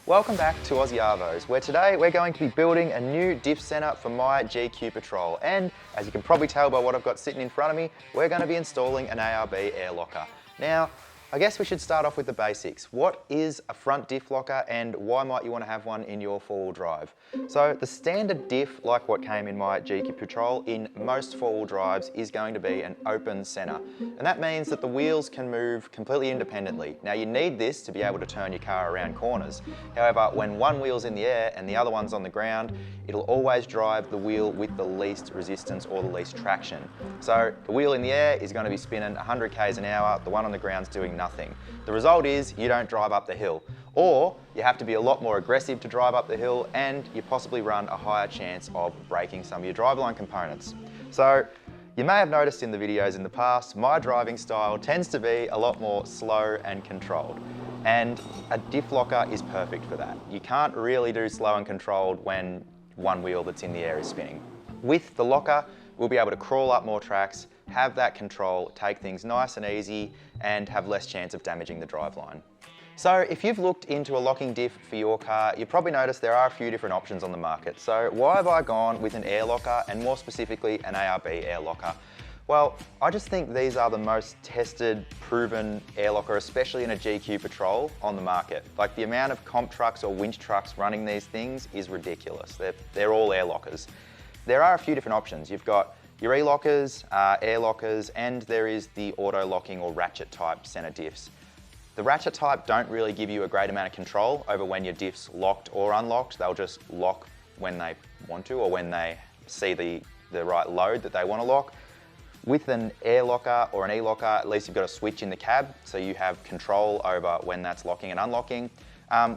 Welcome back to Aussie Arvos, where today we're going to be building a new diff centre for my GQ Patrol. And as you can probably tell by what I've got sitting in front of me, we're going to be installing an ARB Air Locker. Now, I guess we should start off with the basics. What is a front diff locker and why might you want to have one in your four-wheel drive? So the standard diff, like what came in my GQ Patrol, in most four-wheel drives is going to be an open centre. And that means that the wheels can move completely independently. Now you need this to be able to turn your car around corners. However, when one wheel's in the air and the other one's on the ground, it'll always drive the wheel with the least resistance or the least traction. So the wheel in the air is going to be spinning 100 k's an hour, the one on the ground's doing nothing. The result is you don't drive up the hill, or you have to be a lot more aggressive to drive up the hill and you possibly run a higher chance of breaking some of your driveline components. So you may have noticed in the videos in the past, my driving style tends to be a lot more slow and controlled. And a diff locker is perfect for that. You can't really do slow and controlled when one wheel that's in the air is spinning. With the locker, we'll be able to crawl up more tracks, have that control, take things nice and easy, and have less chance of damaging the driveline. So if you've looked into a locking diff for your car, you've probably noticed there are a few different options on the market. So why have I gone with an air locker and more specifically an ARB air locker? Well, I just think these are the most tested, proven air locker, especially in a GQ Patrol, on the market. Like the amount of comp trucks or winch trucks running these things is ridiculous. They're all air lockers. There are a few different options. You've got your e-lockers, air lockers, and there is the auto locking or ratchet type centre diffs. The ratchet type don't really give you a great amount of control over when your diff's locked or unlocked. They'll just lock when they want to or when they see the right load that they want to lock. With an air locker or an e-locker, at least you've got a switch in the cab, so you have control over when that's locking and unlocking.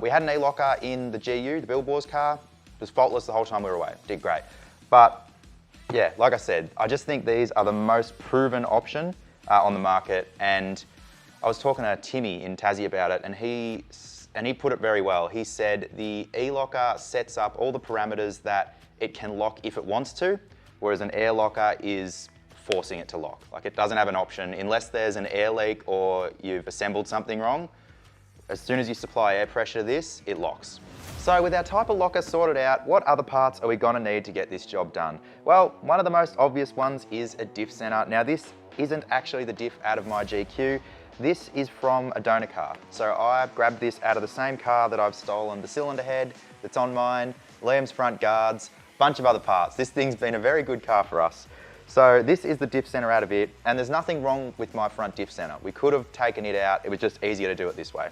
We had an e-locker in the GU, the Billboard's car. It was faultless the whole time we were away, did great. But yeah, like I said, I just think these are the most proven option on the market. And I was talking to Timmy in Tassie about it, and he put it very well. He said the e-locker sets up all the parameters that it can lock if it wants to, whereas an air locker is forcing it to lock. Like it doesn't have an option unless there's an air leak or you've assembled something wrong. As soon as you supply air pressure to this, it locks. So with our type of locker sorted out, what other parts are we gonna need to get this job done? Well, one of the most obvious ones is a diff center. Now this isn't actually the diff out of my GQ. This is from a donor car. So I grabbed this out of the same car that I've stolen the cylinder head that's on mine, Liam's front guards, bunch of other parts. This thing's been a very good car for us. So this is the diff center out of it, and there's nothing wrong with my front diff center. We could have taken it out, it was just easier to do it this way.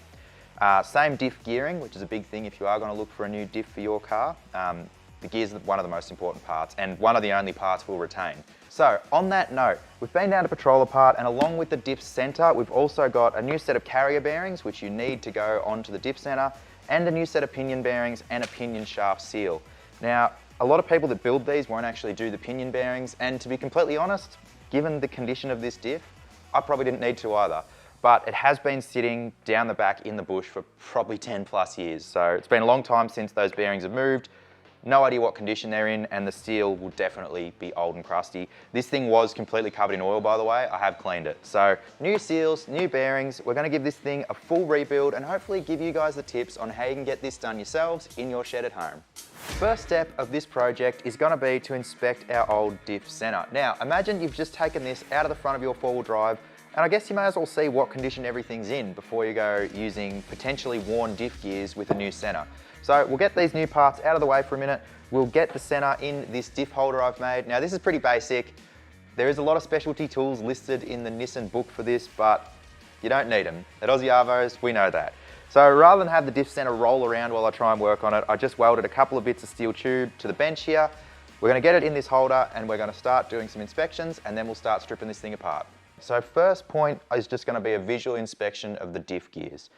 Same diff gearing, which is a big thing if you are going to look for a new diff for your car. The gears are one of the most important parts and one of the only parts we'll retain. So on that note, we've been down to Patrol apart, and along with the diff center, we've also got a new set of carrier bearings, which you need to go onto the diff center, and a new set of pinion bearings and a pinion shaft seal. Now, a lot of people that build these won't actually do the pinion bearings, and to be completely honest, given the condition of this diff, I probably didn't need to either. But it has been sitting down the back in the bush for probably 10 plus years. So it's been a long time since those bearings have moved. No idea what condition they're in, and the steel will definitely be old and crusty. This thing was completely covered in oil, by the way. I have cleaned it. So new seals, new bearings. We're gonna give this thing a full rebuild and hopefully give you guys the tips on how you can get this done yourselves in your shed at home. First step of this project is gonna be to inspect our old diff center. Now, imagine you've just taken this out of the front of your four-wheel drive, and I guess you may as well see what condition everything's in before you go using potentially worn diff gears with a new center. So we'll get these new parts out of the way for a minute. We'll get the center in this diff holder I've made. Now this is pretty basic. There is a lot of specialty tools listed in the Nissan book for this, but you don't need them. At Aussie Arvos, we know that. So rather than have the diff center roll around while I try and work on it, I just welded a couple of bits of steel tube to the bench here. We're gonna get it in this holder and we're gonna start doing some inspections, and then we'll start stripping this thing apart. So first point is just gonna be a visual inspection of the diff gears.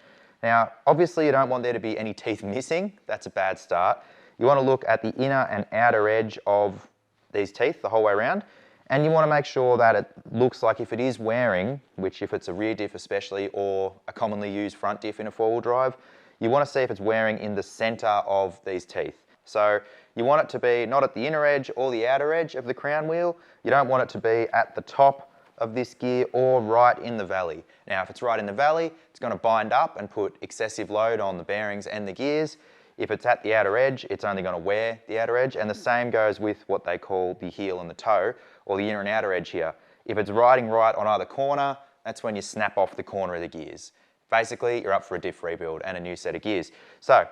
Now, obviously you don't want there to be any teeth missing. That's a bad start. You wanna look at the inner and outer edge of these teeth the whole way around, and you wanna make sure that it looks like if it is wearing, which if it's a rear diff especially, or a commonly used front diff in a four-wheel drive, you wanna see if it's wearing in the center of these teeth. So you want it to be not at the inner edge or the outer edge of the crown wheel. You don't want it to be at the top of this gear or right in the valley. Now, if it's right in the valley, it's going to bind up and put excessive load on the bearings and the gears. If it's at the outer edge, it's only going to wear the outer edge, and the same goes with what they call the heel and the toe, or the inner and outer edge here. If it's riding right on either corner, that's when you snap off the corner of the gears. Basically, you're up for a diff rebuild and a new set of gears. So,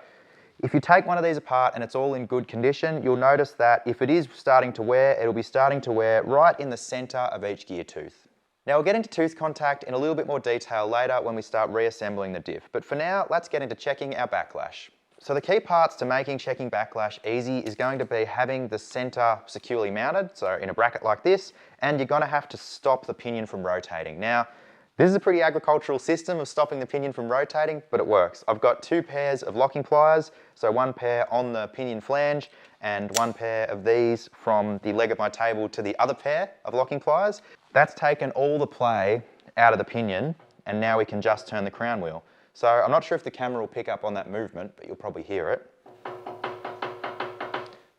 if you take one of these apart and it's all in good condition, you'll notice that if it is starting to wear, it'll be starting to wear right in the center of each gear tooth. Now we'll get into tooth contact in a little bit more detail later when we start reassembling the diff, but for now, let's get into checking our backlash. So the key parts to making checking backlash easy is going to be having the center securely mounted, so in a bracket like this, and you're gonna have to stop the pinion from rotating. Now, this is a pretty agricultural system of stopping the pinion from rotating, but it works. I've got 2 pairs of locking pliers, so 1 pair on the pinion flange and 1 pair of these from the leg of my table to the other pair of locking pliers. That's taken all the play out of the pinion, and now we can just turn the crown wheel. So I'm not sure if the camera will pick up on that movement, but you'll probably hear it.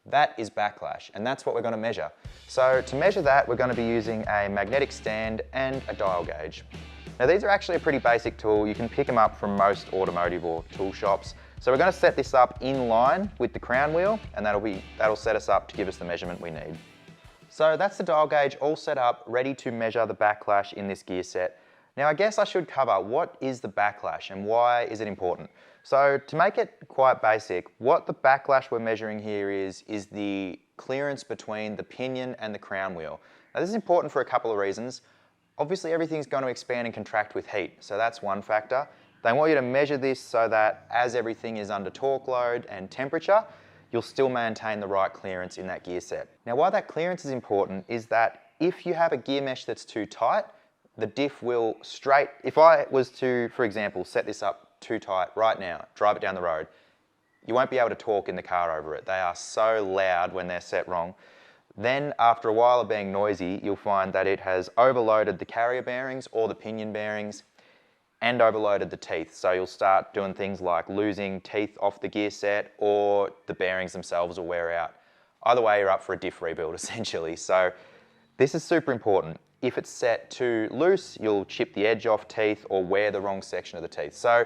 That is backlash, and that's what we're going to measure. So to measure that, we're going to be using a magnetic stand and a dial gauge. Now these are actually a pretty basic tool. You can pick them up from most automotive or tool shops. So we're going to set this up in line with the crown wheel, and that'll set us up to give us the measurement we need. So that's the dial gauge all set up, ready to measure the backlash in this gear set. Now I guess I should cover what is the backlash and why is it important. So to make it quite basic, what the backlash we're measuring here is the clearance between the pinion and the crown wheel. Now this is important for a couple of reasons. Obviously everything's going to expand and contract with heat, so that's one factor. They want you to measure this so that as everything is under torque load and temperature, you'll still maintain the right clearance in that gear set. Now why that clearance is important is that if you have a gear mesh that's too tight, the diff will if I was to, for example, set this up too tight right now, drive it down the road, you won't be able to talk in the car over it. They are so loud when they're set wrong. Then after a while of being noisy, you'll find that it has overloaded the carrier bearings or the pinion bearings and overloaded the teeth. So you'll start doing things like losing teeth off the gear set, or the bearings themselves will wear out. Either way, you're up for a diff rebuild essentially. So this is super important. If it's set too loose, you'll chip the edge off teeth or wear the wrong section of the teeth. So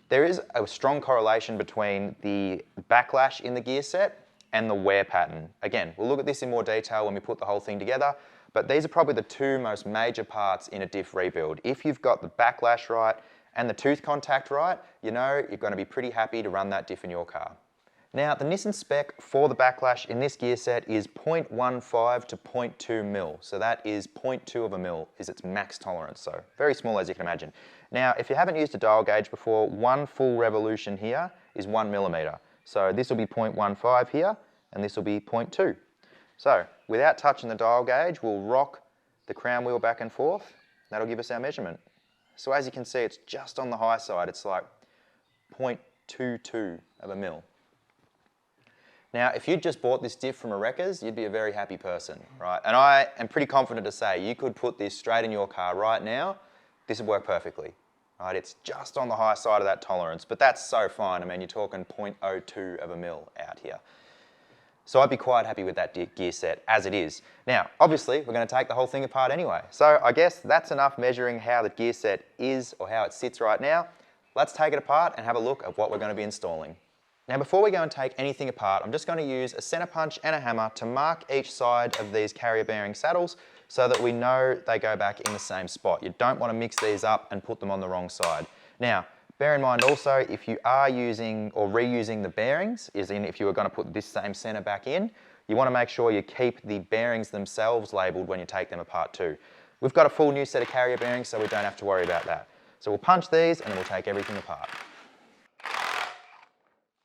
there is a strong correlation between the backlash in the gear set and the wear pattern. Again, we'll look at this in more detail when we put the whole thing together, but these are probably the 2 most major parts in a diff rebuild. If you've got the backlash right and the tooth contact right, you know you're going to be pretty happy to run that diff in your car. Now, the Nissan spec for the backlash in this gear set is 0.15 to 0.2 mil. So that is 0.2 of a mil is its max tolerance. So very small, as you can imagine. Now, if you haven't used a dial gauge before, 1 full revolution here is 1 millimeter. So this will be 0.15 here, and this will be 0.2. So without touching the dial gauge, we'll rock the crown wheel back and forth. That'll give us our measurement. So as you can see, it's just on the high side. It's like 0.22 of a mil. Now, if you'd just bought this diff from a wrecker's, you'd be a very happy person, right? And I am pretty confident to say you could put this straight in your car right now. This would work perfectly, right? It's just on the high side of that tolerance, but that's so fine. I mean, you're talking 0.02 of a mil out here. So I'd be quite happy with that gear set as it is. Now, obviously, we're going to take the whole thing apart anyway. So I guess that's enough measuring how the gear set is or how it sits right now. Let's take it apart and have a look at what we're going to be installing. Now before we go and take anything apart, I'm just going to use a center punch and a hammer to mark each side of these carrier bearing saddles so that we know they go back in the same spot. You don't want to mix these up and put them on the wrong side. Now, bear in mind also, if you are using or reusing the bearings, as in if you were going to put this same center back in, you want to make sure you keep the bearings themselves labelled when you take them apart too. We've got a full new set of carrier bearings, so we don't have to worry about that. So we'll punch these and then we'll take everything apart.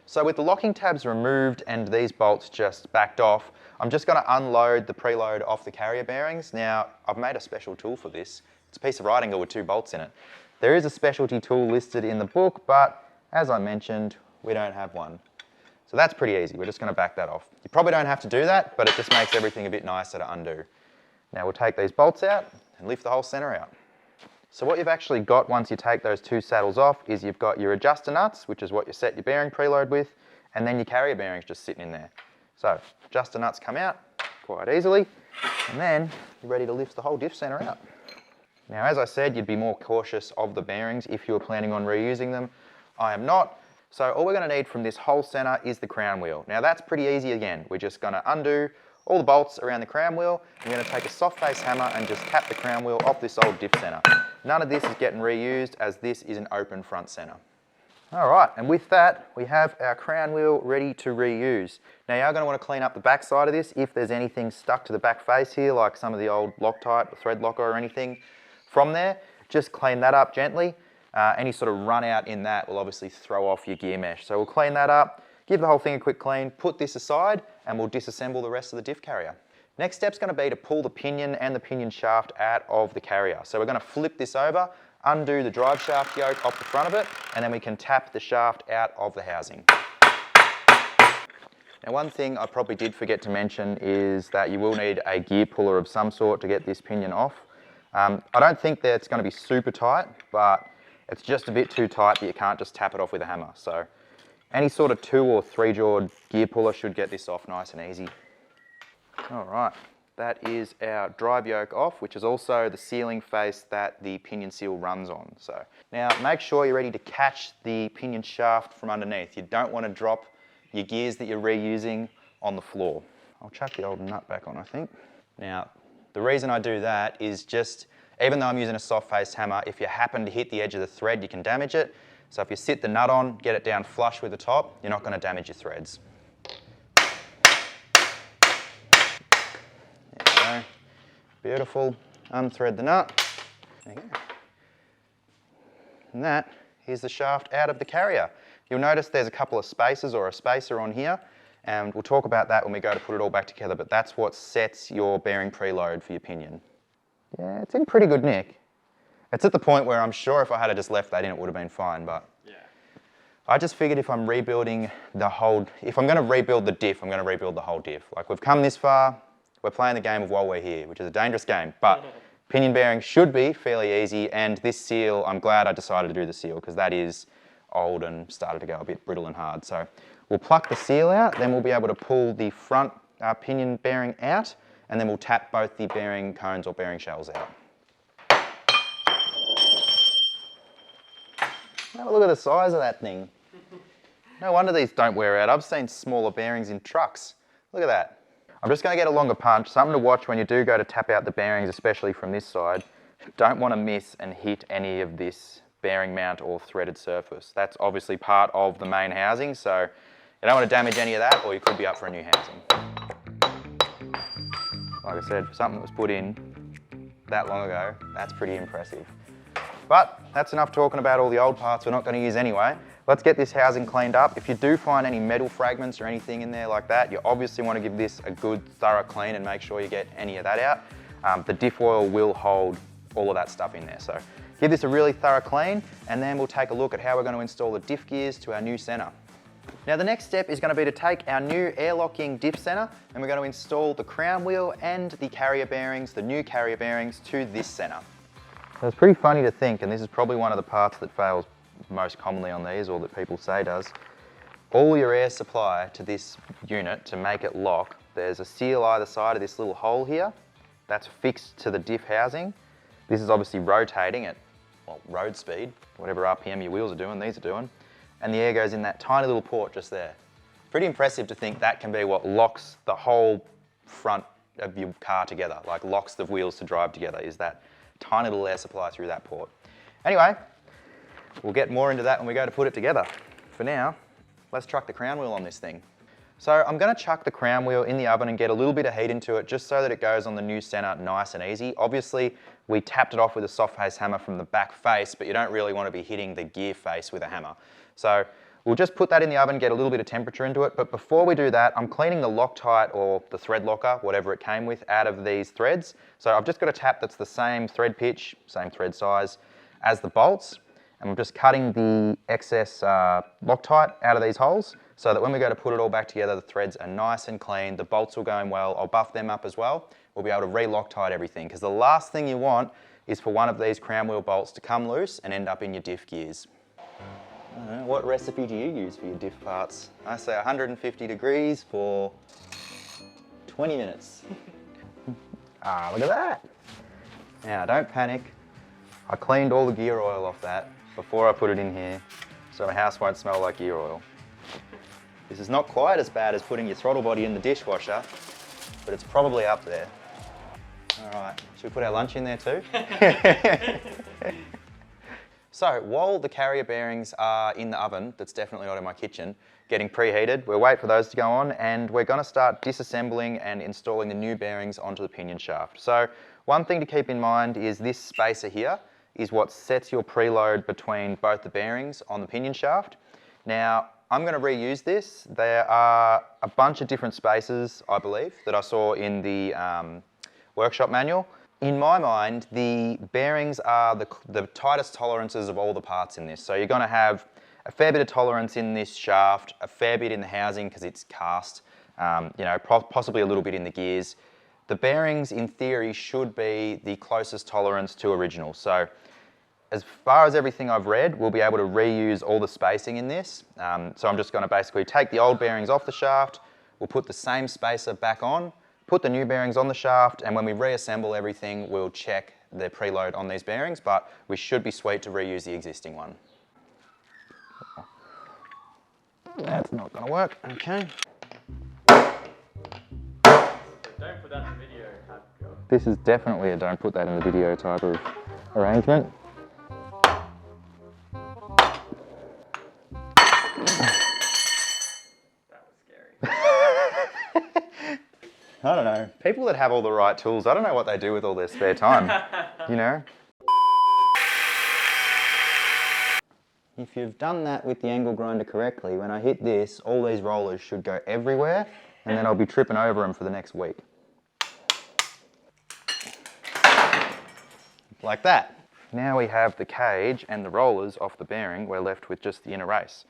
So with the locking tabs removed and these bolts just backed off, I'm just going to unload the preload off the carrier bearings. Now, I've made a special tool for this. It's a piece of riding gear with 2 bolts in it. There is a specialty tool listed in the book, but as I mentioned, we don't have one. So that's pretty easy. We're just going to back that off. You probably don't have to do that, but it just makes everything a bit nicer to undo. Now we'll take these bolts out and lift the whole center out. So what you've actually got once you take those 2 saddles off is you've got your adjuster nuts, which is what you set your bearing preload with, and then your carrier bearings just sitting in there. So adjuster nuts come out quite easily, and then you're ready to lift the whole diff center out. Now, as I said, you'd be more cautious of the bearings if you were planning on reusing them. I am not. So all we're going to need from this whole center is the crown wheel. Now that's pretty easy again. We're just going to undo all the bolts around the crown wheel. We're going to take a soft face hammer and just tap the crown wheel off this old Diff center. None of this is getting reused as this is an open front center. All right, and with that, we have our crown wheel ready to reuse. Now you are going to want to clean up the back side of this if there's anything stuck to the back face here, like some of the old Loctite or thread locker or anything from there. Just clean that up gently. Any sort of run out in that will obviously throw off your gear mesh. So we'll clean that up, give the whole thing a quick clean, put this aside, and we'll disassemble the rest of the diff carrier. Next step's going to be to pull the pinion and the pinion shaft out of the carrier. So we're going to flip this over, undo the drive shaft yoke off the front of it, and then we can tap the shaft out of the housing. Now one thing I probably did forget to mention is that you will need a gear puller of some sort to get this pinion off. I don't think that it's going to be super tight, but it's just a bit too tight that you can't just tap it off with a hammer. So any sort of 2 or 3 jawed gear puller should get this off nice and easy. All right, that is our drive yoke off, which is also the sealing face that the pinion seal runs on. So now make sure you're ready to catch the pinion shaft from underneath. You don't want to drop your gears that you're reusing on the floor. I'll chuck the old nut back on, I think. Now, the reason I do that is just, even though I'm using a soft face hammer, if you happen to hit the edge of the thread, you can damage it. So if you sit the nut on, get it down flush with the top, you're not going to damage your threads. There we go. Beautiful. Unthread the nut. There you go. And that is the shaft out of the carrier. You'll notice there's a couple of spaces or a spacer on here, and we'll talk about that when we go to put it all back together, but that's what sets your bearing preload for your pinion. Yeah, it's in pretty good nick. It's at the point where I'm sure if I had just left that in, it would have been fine, but yeah. I just figured if I'm rebuilding the whole, if I'm going to rebuild the diff, I'm going to rebuild the whole diff. Like, we've come this far, we're playing the game of while we're here, which is a dangerous game, but pinion bearing should be fairly easy, and this seal, I'm glad I decided to do the seal, because that is old and started to go a bit brittle and hard. So we'll pluck the seal out, then we'll be able to pull the front pinion bearing out, and then we'll tap both the bearing cones or bearing shells out. Have a look at the size of that thing. No wonder these don't wear out. I've seen smaller bearings in trucks. Look at that. I'm just going to get a longer punch, something to watch when you do go to tap out the bearings, especially from this side. Don't want to miss and hit any of this bearing mount or threaded surface. That's obviously part of the main housing, so you don't want to damage any of that, or you could be up for a new housing. Like I said, for something that was put in that long ago, that's pretty impressive. But that's enough talking about all the old parts we're not going to use anyway. Let's get this housing cleaned up. If you do find any metal fragments or anything in there like that, you obviously want to give this a good thorough clean and make sure you get any of that out. The diff oil will hold all of that stuff in there. So give this a really thorough clean, and then we'll take a look at how we're going to install the diff gears to our new center. Now the next step is going to be to take our new air locking diff center, and we're going to install the crown wheel and the carrier bearings, the new carrier bearings, to this center. So it's pretty funny to think, and this is probably one of the parts that fails most commonly on these, or that people say does. All your air supply to this unit, to make it lock, there's a seal either side of this little hole here. That's fixed to the diff housing. This is obviously rotating at, well, road speed, whatever RPM your wheels are doing, these are doing. And the air goes in that tiny little port just there. Pretty impressive to think that can be what locks the whole front of your car together, like locks the wheels to drive together, is that tiny little air supply through that port. Anyway, we'll get more into that when we go to put it together. For now, let's chuck the crown wheel on this thing. So I'm going to chuck the crown wheel in the oven and get a little bit of heat into it just so that it goes on the new center nice and easy. Obviously, we tapped it off with a soft face hammer from the back face, but you don't really want to be hitting the gear face with a hammer. So we'll just put that in the oven, get a little bit of temperature into it. But before we do that, I'm cleaning the Loctite or the thread locker, whatever it came with, out of these threads. So I've just got a tap that's the same thread pitch, same thread size as the bolts. And I'm just cutting the excess Loctite out of these holes so that when we go to put it all back together, the threads are nice and clean, the bolts will go in well, I'll buff them up as well. We'll be able to re-Loctite everything, because the last thing you want is for one of these crown wheel bolts to come loose and end up in your diff gears. What recipe do you use for your diff parts? I say 150 degrees for 20 minutes. Ah, look at that. Now, don't panic. I cleaned all the gear oil off that before I put it in here, so my house won't smell like gear oil. This is not quite as bad as putting your throttle body in the dishwasher, but it's probably up there. All right, should we put our lunch in there too? So while the carrier bearings are in the oven, that's definitely not in my kitchen, getting preheated, we'll wait for those to go on, and we're going to start disassembling and installing the new bearings onto the pinion shaft. So one thing to keep in mind is this spacer here is what sets your preload between both the bearings on the pinion shaft. Now, I'm going to reuse this. There are a bunch of different spacers, I believe, that I saw in the workshop manual. In my mind, the bearings are the tightest tolerances of all the parts in this. So you're going to have a fair bit of tolerance in this shaft, a fair bit in the housing because it's cast, you know, possibly a little bit in the gears. The bearings, in theory, should be the closest tolerance to original. So as far as everything I've read, we'll be able to reuse all the spacing in this. So I'm just going to basically take the old bearings off the shaft, we'll put the same spacer back on, put the new bearings on the shaft, and when we reassemble everything, we'll check the preload on these bearings, but we should be sweet to reuse the existing one. That's not going to work, okay. Don't put that in the video, job. This is definitely a don't put that in the video type of arrangement. That was scary. I don't know. People that have all the right tools, I don't know what they do with all their spare time, you know? If you've done that with the angle grinder correctly, when I hit this, all these rollers should go everywhere, and then I'll be tripping over them for the next week. Like that. Now we have the cage and the rollers off the bearing, we're left with just the inner race.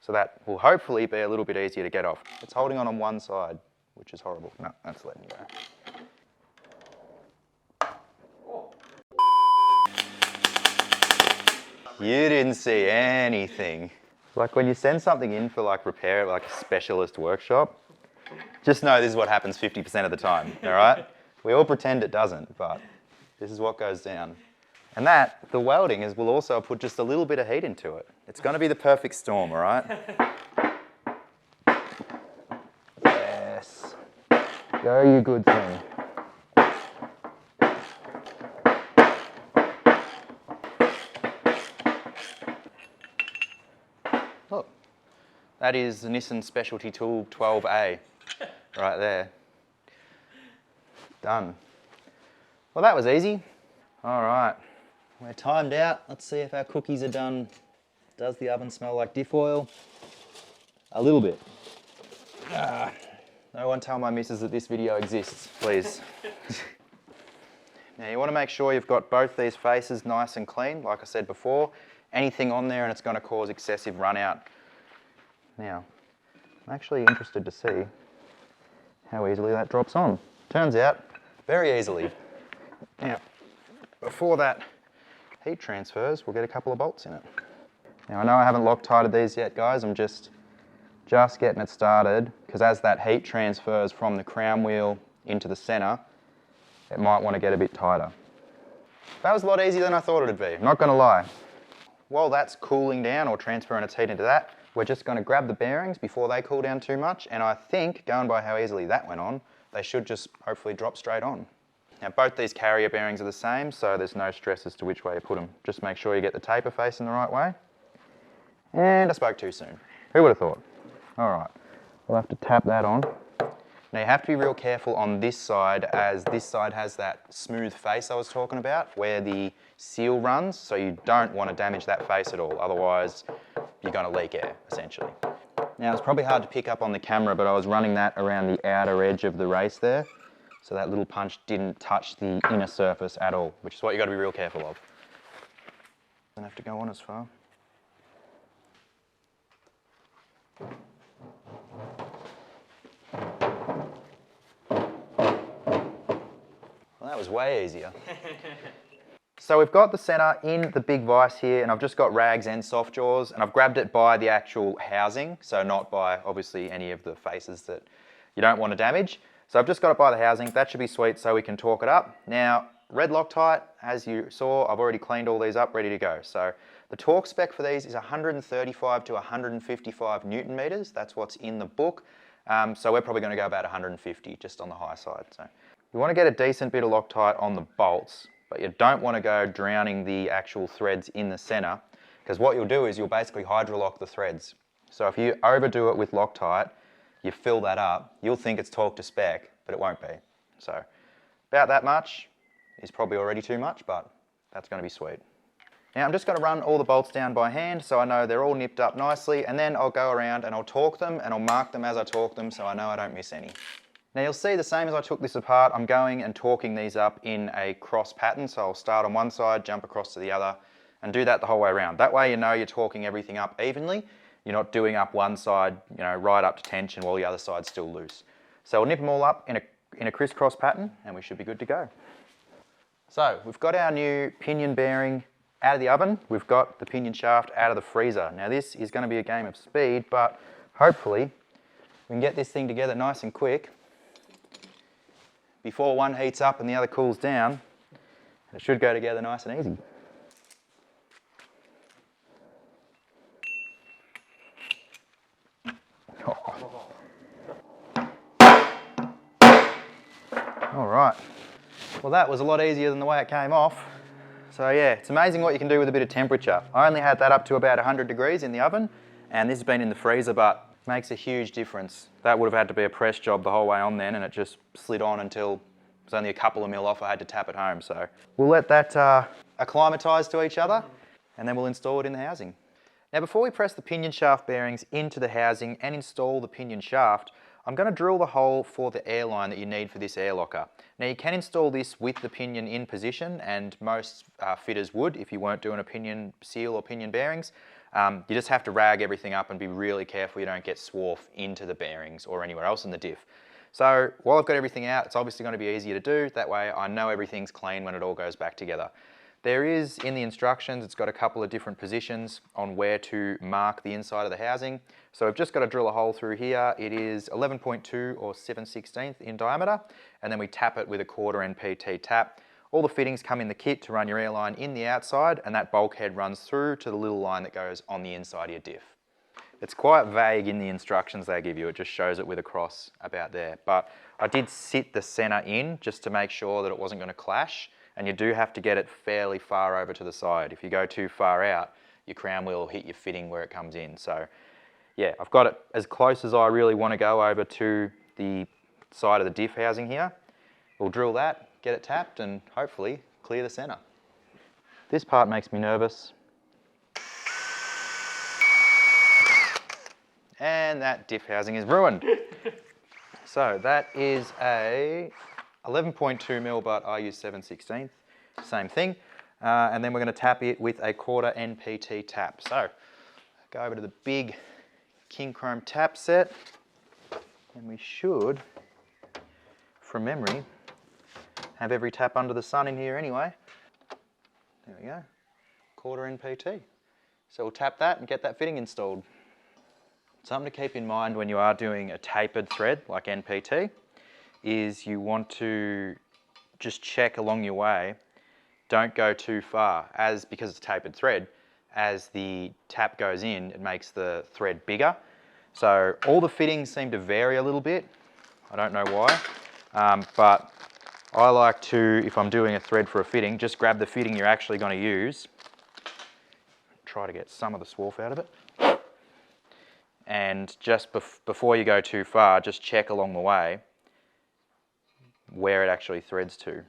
So that will hopefully be a little bit easier to get off. It's holding on one side, which is horrible. No, that's letting go. You didn't see anything. Like when you send something in for like repair at like a specialist workshop, just know this is what happens 50% of the time, all right? We all pretend it doesn't, but this is what goes down. And that, the welding will also put just a little bit of heat into it. It's going to be the perfect storm, all right? Yes. Go, you good thing. Look, that is the Nissan Specialty Tool 12A right there. Done. Well, that was easy. All right, we're timed out. Let's see if our cookies are done. Does the oven smell like diff oil? A little bit. No one tell my missus that this video exists, please. Now you want to make sure you've got both these faces nice and clean, like I said before. Anything on there and it's going to cause excessive run out. Now, I'm actually interested to see how easily that drops on. Turns out, very easily. Now, before that heat transfers, we'll get a couple of bolts in it. Now I know I haven't Loctited these yet, guys. I'm just getting it started, because as that heat transfers from the crown wheel into the center, it might want to get a bit tighter. That was a lot easier than I thought it'd be, I'm not going to lie. While that's cooling down or transferring its heat into that, we're just going to grab the bearings before they cool down too much, and I think, going by how easily that went on, they should just hopefully drop straight on. Now both these carrier bearings are the same, so there's no stress as to which way you put them. Just make sure you get the taper facing the right way. And I spoke too soon. Who would have thought? All right, we'll have to tap that on. Now you have to be real careful on this side, as this side has that smooth face I was talking about, where the seal runs, so you don't want to damage that face at all, otherwise you're going to leak air, essentially. Now it's probably hard to pick up on the camera, but I was running that around the outer edge of the race there, so that little punch didn't touch the inner surface at all, which is what you've got to be real careful of. Don't have to go on as far. Well, that was way easier. So we've got the center in the big vise here, and I've just got rags and soft jaws, and I've grabbed it by the actual housing, so not by obviously any of the faces that you don't want to damage. So I've just got it by the housing. That should be sweet, so we can torque it up. Now, red Loctite, as you saw, I've already cleaned all these up, ready to go. So the torque spec for these is 135 to 155 Newton meters. That's what's in the book. So we're probably going to go about 150, just on the high side. So you want to get a decent bit of Loctite on the bolts, but you don't want to go drowning the actual threads in the center, because what you'll do is you'll basically hydrolock the threads. So if you overdo it with Loctite, you fill that up, you'll think it's torque to spec, but it won't be. So about that much is probably already too much, but that's going to be sweet. Now I'm just going to run all the bolts down by hand so I know they're all nipped up nicely, and then I'll go around and I'll torque them and I'll mark them as I torque them so I know I don't miss any. Now you'll see the same as I took this apart, I'm going and torquing these up in a cross pattern. So I'll start on one side, jump across to the other, and do that the whole way around. That way you know you're torquing everything up evenly. You're not doing up one side, right up to tension while the other side's still loose. So we'll nip them all up in a crisscross pattern and we should be good to go. So we've got our new pinion bearing out of the oven. We've got the pinion shaft out of the freezer. Now this is going to be a game of speed, but hopefully we can get this thing together nice and quick before one heats up and the other cools down. It should go together nice and easy. All right, well that was a lot easier than the way it came off. So yeah, it's amazing what you can do with a bit of temperature. I only had that up to about 100 degrees in the oven, and this has been in the freezer, but makes a huge difference. That would have had to be a press job the whole way on then, and it just slid on until it was only a couple of mil off. I had to tap it home. So we'll let that acclimatise to each other, and then we'll install it in the housing. Now before we press the pinion shaft bearings into the housing and install the pinion shaft, I'm going to drill the hole for the air line that you need for this air locker. Now you can install this with the pinion in position, and most fitters would if you weren't doing a pinion seal or pinion bearings. You just have to rag everything up and be really careful you don't get swarf into the bearings or anywhere else in the diff. So while I've got everything out, it's obviously going to be easier to do. That way I know everything's clean when it all goes back together. There is, in the instructions, it's got a couple of different positions on where to mark the inside of the housing. So we've just got to drill a hole through here. It is 11.2 or 7/16 in diameter, and then we tap it with a 1/4 NPT tap. All the fittings come in the kit to run your airline in the outside, and that bulkhead runs through to the little line that goes on the inside of your diff. It's quite vague in the instructions they give you, it just shows it with a cross about there. But I did sit the center in just to make sure that it wasn't going to clash. And you do have to get it fairly far over to the side. If you go too far out, your crown wheel will hit your fitting where it comes in. So yeah, I've got it as close as I really want to go over to the side of the diff housing here. We'll drill that, get it tapped, and hopefully clear the center. This part makes me nervous. And that diff housing is ruined. So that is a 11.2 mil, but I use 7/16, same thing. And then we're going to tap it with a 1/4 NPT tap. So go over to the big king chrome tap set, and we should, from memory, have every tap under the sun in here anyway. There we go, 1/4 NPT. So we'll tap that and get that fitting installed. Something to keep in mind when you are doing a tapered thread like NPT is you want to just check along your way, don't go too far, because it's a tapered thread, as the tap goes in, it makes the thread bigger. So all the fittings seem to vary a little bit, I don't know why, but I like to, if I'm doing a thread for a fitting, just grab the fitting you're actually going to use, try to get some of the swarf out of it, and just before you go too far, just check along the way where it actually threads to.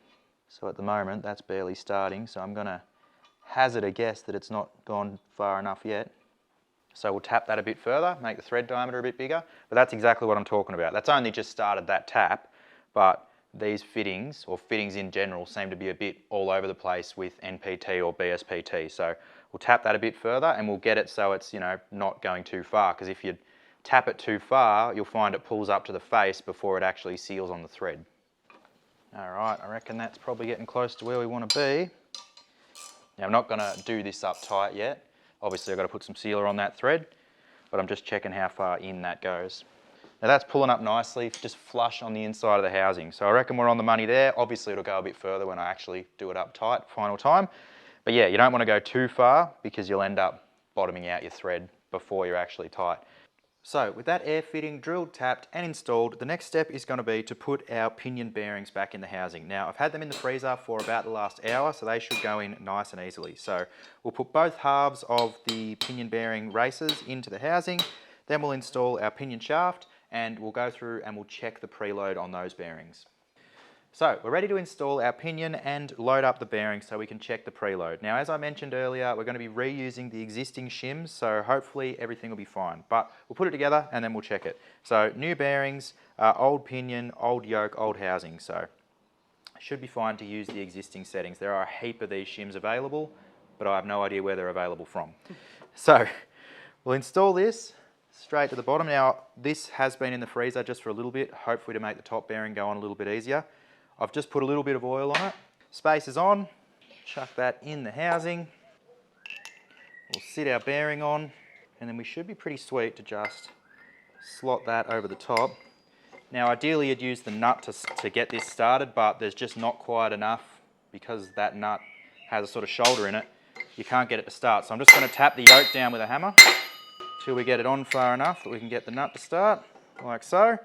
So at the moment that's barely starting, so I'm going to hazard a guess that it's not gone far enough yet. So we'll tap that a bit further, make the thread diameter a bit bigger, but that's exactly what I'm talking about. That's only just started that tap, but these fittings, or fittings in general, seem to be a bit all over the place with NPT or BSPT. So we'll tap that a bit further and we'll get it so it's, not going too far, because if you tap it too far, you'll find it pulls up to the face before it actually seals on the thread. All right, I reckon that's probably getting close to where we want to be. Now I'm not going to do this up tight yet. Obviously I've got to put some sealer on that thread, but I'm just checking how far in that goes. Now that's pulling up nicely, just flush on the inside of the housing. So I reckon we're on the money there. Obviously it'll go a bit further when I actually do it up tight, final time. But yeah, you don't want to go too far because you'll end up bottoming out your thread before you're actually tight. So with that air fitting drilled, tapped and installed, the next step is going to be to put our pinion bearings back in the housing. Now I've had them in the freezer for about the last hour, so they should go in nice and easily. So we'll put both halves of the pinion bearing races into the housing, then we'll install our pinion shaft and we'll go through and we'll check the preload on those bearings. So we're ready to install our pinion and load up the bearings so we can check the preload. Now, as I mentioned earlier, we're going to be reusing the existing shims, so hopefully everything will be fine. But we'll put it together and then we'll check it. So new bearings, old pinion, old yoke, old housing. So should be fine to use the existing settings. There are a heap of these shims available, but I have no idea where they're available from. So we'll install this straight to the bottom. Now, this has been in the freezer just for a little bit, hopefully to make the top bearing go on a little bit easier. I've just put a little bit of oil on it. Space is on, chuck that in the housing. We'll sit our bearing on, and then we should be pretty sweet to just slot that over the top. Now ideally you'd use the nut to get this started, but there's just not quite enough because that nut has a sort of shoulder in it. You can't get it to start. So I'm just going to tap the yoke down with a hammer till we get it on far enough that we can get the nut to start, like so.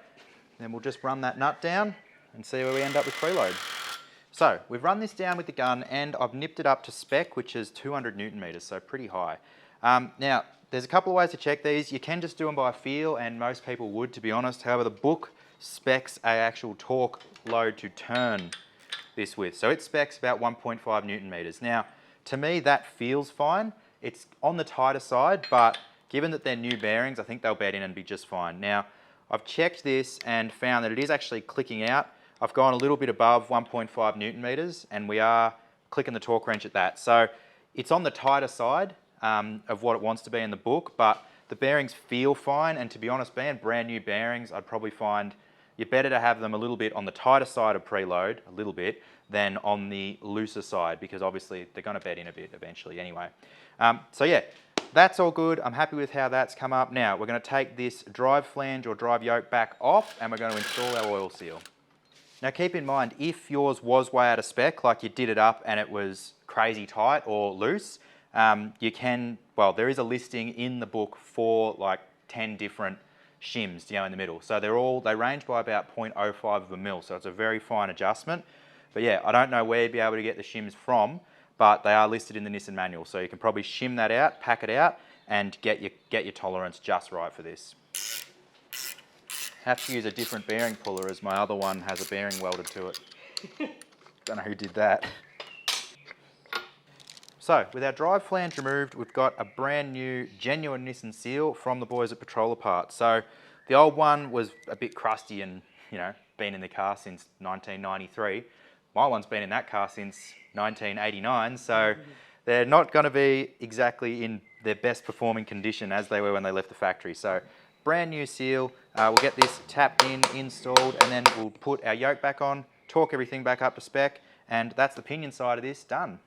Then we'll just run that nut down and see where we end up with preload. So we've run this down with the gun and I've nipped it up to spec, which is 200 Newton meters, so pretty high. Now, there's a couple of ways to check these. You can just do them by feel, and most people would, to be honest. However, the book specs a actual torque load to turn this with. So it specs about 1.5 Newton meters. Now, to me, that feels fine. It's on the tighter side, but given that they're new bearings, I think they'll bed in and be just fine. Now, I've checked this and found that it is actually clicking out. I've gone a little bit above 1.5 Newton meters and we are clicking the torque wrench at that. So it's on the tighter side of what it wants to be in the book, but the bearings feel fine, and to be honest, being brand new bearings, I'd probably find you're better to have them a little bit on the tighter side of preload, a little bit, than on the looser side, because obviously they're going to bed in a bit eventually anyway. So yeah, that's all good. I'm happy with how that's come up. Now we're going to take this drive flange or drive yoke back off and we're going to install our oil seal. Now keep in mind, if yours was way out of spec, like you did it up and it was crazy tight or loose, you can, well, there is a listing in the book for like 10 different shims, in the middle. So they range by about 0.05 of a mil, so it's a very fine adjustment. But yeah, I don't know where you'd be able to get the shims from, but they are listed in the Nissan manual. So you can probably shim that out, pack it out, and get your tolerance just right for this. Have to use a different bearing puller as my other one has a bearing welded to it. Don't know who did that. So with our drive flange removed, we've got a brand new genuine Nissan seal from the boys at Patrol Parts. So the old one was a bit crusty and been in the car since 1993. My one's been in that car since 1989, so they're not going to be exactly in their best performing condition as they were when they left the factory. So brand new seal. We'll get this tapped in, installed, and then we'll put our yoke back on, torque everything back up to spec, and that's the pinion side of this done.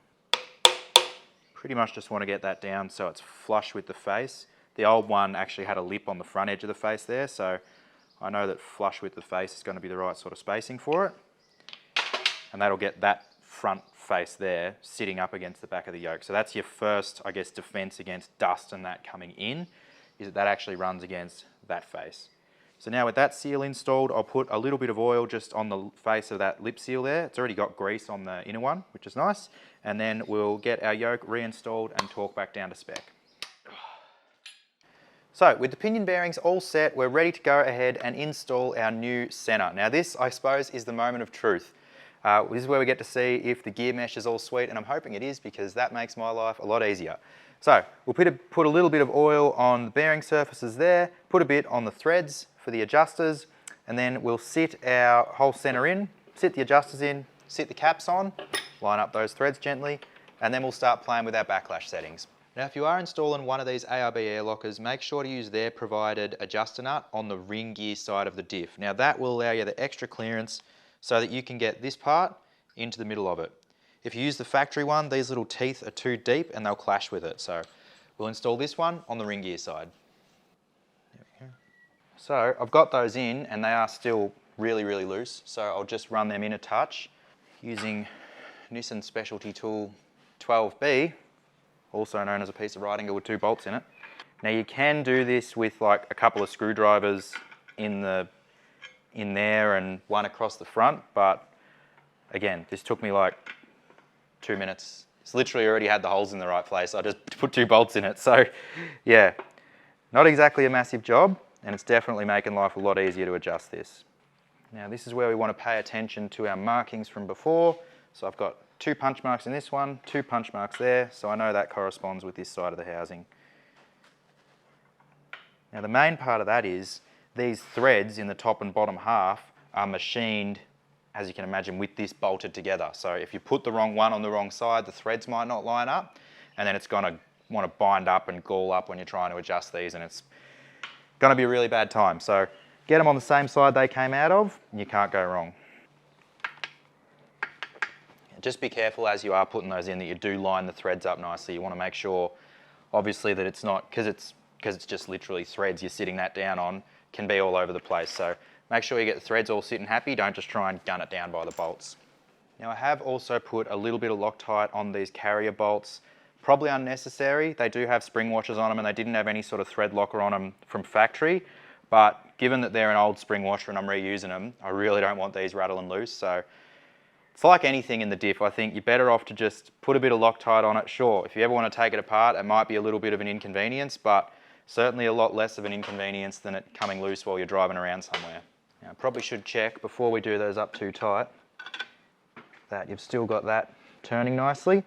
Pretty much just want to get that down so it's flush with the face. The old one actually had a lip on the front edge of the face there, so I know that flush with the face is going to be the right sort of spacing for it. And that'll get that front face there sitting up against the back of the yoke. So that's your first, I guess, defense against dust and that coming in, is that actually runs against that face. So now with that seal installed, I'll put a little bit of oil just on the face of that lip seal there. It's already got grease on the inner one, which is nice. And then we'll get our yoke reinstalled and torque back down to spec. So with the pinion bearings all set, we're ready to go ahead and install our new center. Now this, I suppose, is the moment of truth. This is where we get to see if the gear mesh is all sweet, and I'm hoping it is because that makes my life a lot easier. So we'll put a little bit of oil on the bearing surfaces there, put a bit on the threads for the adjusters, and then we'll sit our whole center in, sit the adjusters in, sit the caps on, line up those threads gently, and then we'll start playing with our backlash settings. Now if you are installing one of these ARB Air Lockers, make sure to use their provided adjuster nut on the ring gear side of the diff. Now that will allow you the extra clearance so that you can get this part into the middle of it. If you use the factory one, these little teeth are too deep and they'll clash with it. So we'll install this one on the ring gear side. There we go. So I've got those in and they are still really, really loose. So I'll just run them in a touch using Nissan Specialty Tool 12B, also known as a piece of right angle with 2 bolts in it. Now you can do this with like a couple of screwdrivers in there and one across the front, but again, this took me like 2 minutes. It's literally already had the holes in the right place. I just put 2 bolts in it. So yeah, not exactly a massive job, and it's definitely making life a lot easier to adjust this. Now this is where we want to pay attention to our markings from before. So I've got 2 punch marks in this one, 2 punch marks there, so I know that corresponds with this side of the housing. Now the main part of that is these threads in the top and bottom half are machined, as you can imagine, with this bolted together. So if you put the wrong one on the wrong side, the threads might not line up, and then it's going to want to bind up and gall up when you're trying to adjust these, and it's going to be a really bad time. So get them on the same side they came out of, and you can't go wrong. Just be careful as you are putting those in that you do line the threads up nicely. You want to make sure, obviously, that it's not, because it's just literally threads you're sitting that down on, can be all over the place. So make sure you get the threads all sitting happy. Don't just try and gun it down by the bolts. Now I have also put a little bit of Loctite on these carrier bolts. Probably unnecessary. They do have spring washers on them and they didn't have any sort of thread locker on them from factory. But given that they're an old spring washer and I'm reusing them, I really don't want these rattling loose. So it's like anything in the diff. I think you're better off to just put a bit of Loctite on it. Sure, if you ever want to take it apart, it might be a little bit of an inconvenience, but certainly a lot less of an inconvenience than it coming loose while you're driving around somewhere. Now, I probably should check before we do those up too tight that you've still got that turning nicely,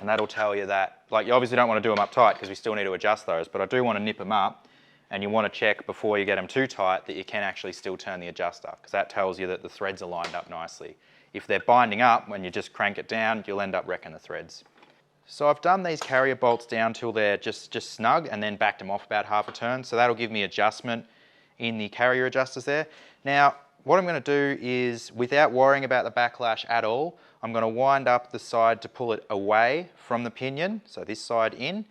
and that'll tell you that, like, you obviously don't want to do them up tight because we still need to adjust those, but I do want to nip them up, and you want to check before you get them too tight that you can actually still turn the adjuster, because that tells you that the threads are lined up nicely. If they're binding up, when you just crank it down, you'll end up wrecking the threads. So I've done these carrier bolts down till they're just snug and then backed them off about half a turn. So that'll give me adjustment in the carrier adjusters there. Now, what I'm going to do is, without worrying about the backlash at all, I'm going to wind up the side to pull it away from the pinion. So this side in.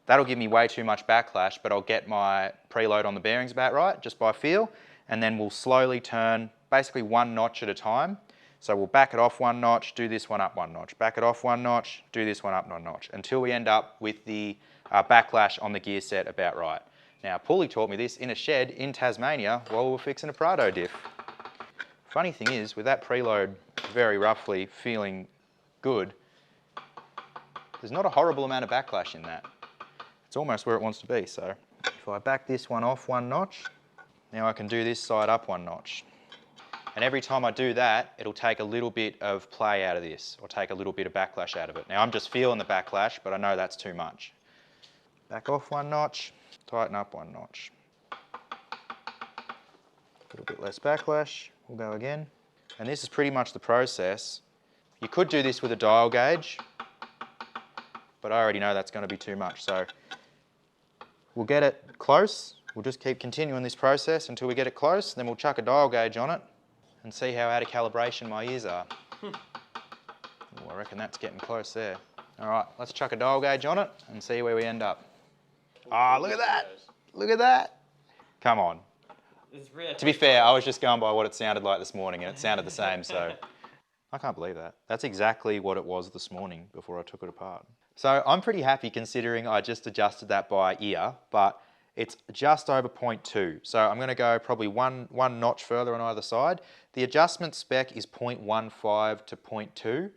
That'll give me way too much backlash, but I'll get my preload on the bearings about right, just by feel. And then we'll slowly turn basically 1 notch at a time. So we'll back it off 1 notch, do this one up 1 notch, back it off 1 notch, do this one up 1 notch, until we end up with the backlash on the gear set about right. Now, Paulie taught me this in a shed in Tasmania while we were fixing a Prado diff. Funny thing is, with that preload very roughly feeling good, there's not a horrible amount of backlash in that. It's almost where it wants to be. So if I back this one off 1 notch, now I can do this side up 1 notch. And every time I do that, it'll take a little bit of play out of this, or take a little bit of backlash out of it. Now I'm just feeling the backlash, but I know that's too much. Back off 1 notch, tighten up 1 notch. A little bit less backlash, we'll go again. And this is pretty much the process. You could do this with a dial gauge, but I already know that's going to be too much. So we'll get it close. We'll just keep continuing this process until we get it close, then we'll chuck a dial gauge on it and see how out of calibration my ears are. Ooh, I reckon that's getting close there. All right, let's chuck a dial gauge on it and see where we end up. Ah, look at that. Look at that. Come on. To be fair, I was just going by what it sounded like this morning and it sounded the same, so I can't believe that. That's exactly what it was this morning before I took it apart. So I'm pretty happy considering I just adjusted that by ear, but it's just over 0.2. So I'm going to go probably one notch further on either side. The adjustment spec is 0.15 to 0.2.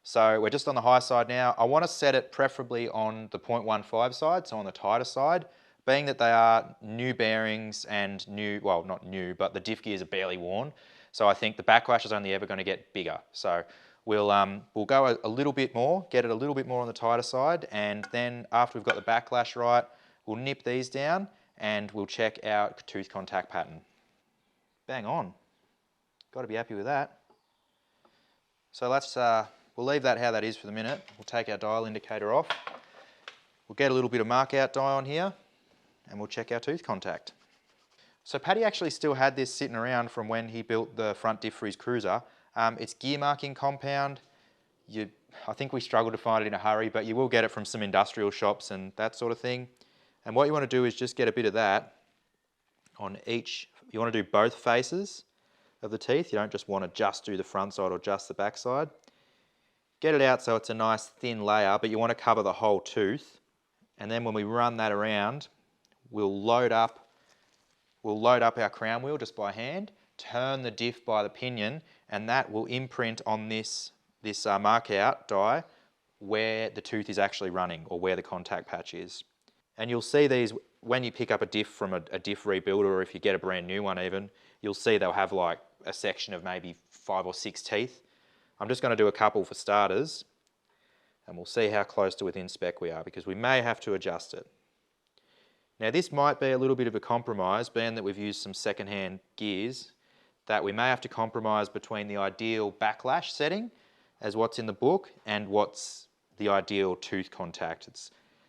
So we're just on the high side now. I want to set it preferably on the 0.15 side, so on the tighter side, being that they are new bearings and new, well, not new, but the diff gears are barely worn. So I think the backlash is only ever going to get bigger. So we'll go a little bit more, get it a little bit more on the tighter side, and then after we've got the backlash right, we'll nip these down and we'll check our tooth contact pattern. Bang on. Got to be happy with that. So we'll leave that how that is for the minute. We'll take our dial indicator off. We'll get a little bit of mark out dye on here and we'll check our tooth contact. So Paddy actually still had this sitting around from when he built the front diff for his cruiser. It's gear marking compound. I think we struggled to find it in a hurry, but you will get it from some industrial shops and that sort of thing. And what you want to do is just get a bit of that on each You want to do both faces of the teeth. You don't just want to just do the front side or just the back side. Get it out so it's a nice thin layer, but you want to cover the whole tooth. And then when we run that around, we'll load up our crown wheel just by hand, turn the diff by the pinion, and that will imprint on this mark out die where the tooth is actually running or where the contact patch is. And you'll see these when you pick up a diff from a diff rebuilder, or if you get a brand new one even, you'll see they'll have like a section of maybe 5 or 6 teeth. I'm just going to do a couple for starters, and we'll see how close to within spec we are, because we may have to adjust it. Now this might be a little bit of a compromise, being that we've used some second-hand gears, that we may have to compromise between the ideal backlash setting as what's in the book and what's the ideal tooth contact.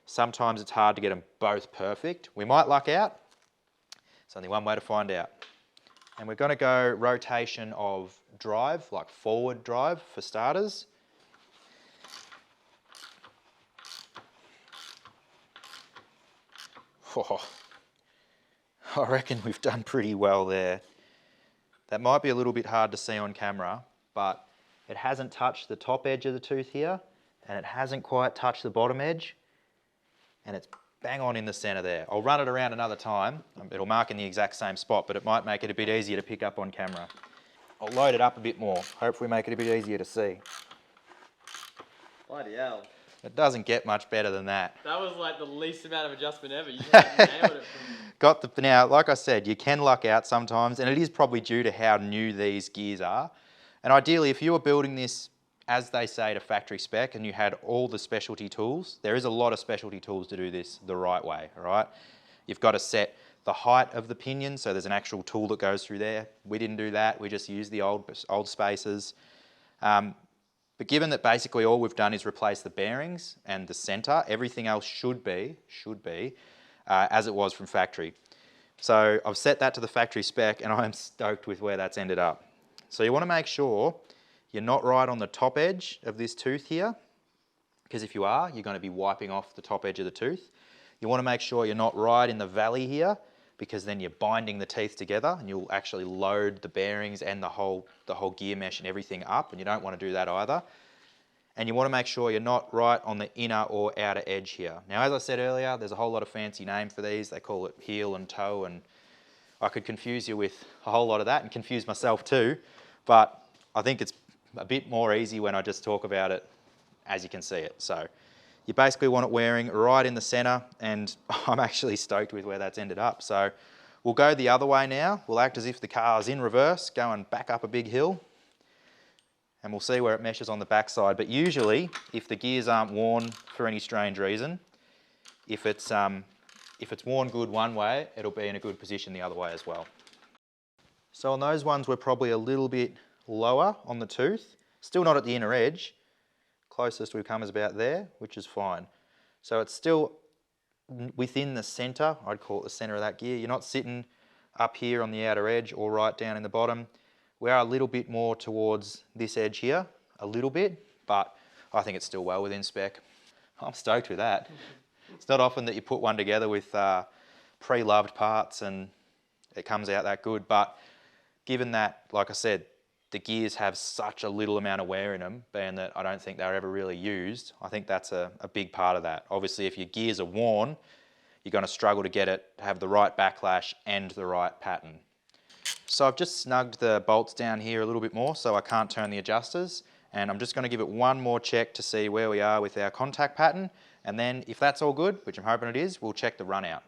Sometimes it's hard to get them both perfect. We might luck out. It's only one way to find out. And we're going to go rotation of drive, like forward drive for starters. Oh, I reckon we've done pretty well there. That might be a little bit hard to see on camera, but it hasn't touched the top edge of the tooth here, and it hasn't quite touched the bottom edge, and it's bang on in the center there. I'll run it around another time. It'll mark in the exact same spot, but it might make it a bit easier to pick up on camera. I'll load it up a bit more, hopefully make it a bit easier to see. Bloody hell. It doesn't get much better than that. That was like the least amount of adjustment ever. You just nailed it. Now, like I said, you can luck out sometimes, and it is probably due to how new these gears are. And ideally, if you were building this, as they say, to factory spec, and you had all the specialty tools, there is a lot of specialty tools to do this the right way, all right? You've got to set the height of the pinion, so there's an actual tool that goes through there. We didn't do that, we just used the old spacers. But given that basically all we've done is replace the bearings and the center, everything else should be as it was from factory. So I've set that to the factory spec, and I'm stoked with where that's ended up. So you want to make sure you're not right on the top edge of this tooth here, because if you are, you're going to be wiping off the top edge of the tooth. You want to make sure you're not right in the valley here, because then you're binding the teeth together and you'll actually load the bearings and the whole gear mesh and everything up, and you don't want to do that either. And you want to make sure you're not right on the inner or outer edge here. Now, as I said earlier, there's a whole lot of fancy name for these. They call it heel and toe, and I could confuse you with a whole lot of that and confuse myself too, but I think it's a bit more easy when I just talk about it as you can see it. So you basically want it wearing right in the center, and I'm actually stoked with where that's ended up. So we'll go the other way now. We'll act as if the car's in reverse, going back up a big hill, and we'll see where it meshes on the backside. But usually, if the gears aren't worn for any strange reason, if it's worn good one way, it'll be in a good position the other way as well. So on those ones, we're probably a little bit lower on the tooth, still not at the inner edge. Closest we've come is about there, which is fine. So it's still within the center. I'd call it the center of that gear. You're not sitting up here on the outer edge or right down in the bottom. We are a little bit more towards this edge here, a little bit, but I think it's still well within spec. I'm stoked with that. It's not often that you put one together with pre-loved parts and it comes out that good, but given that, like I said, the gears have such a little amount of wear in them, being that I don't think they're ever really used, I think that's a big part of that. Obviously, if your gears are worn, you're going to struggle to get it to have the right backlash and the right pattern. So I've just snugged the bolts down here a little bit more so I can't turn the adjusters, and I'm just going to give it one more check to see where we are with our contact pattern, and then if that's all good, which I'm hoping it is, we'll check the run out.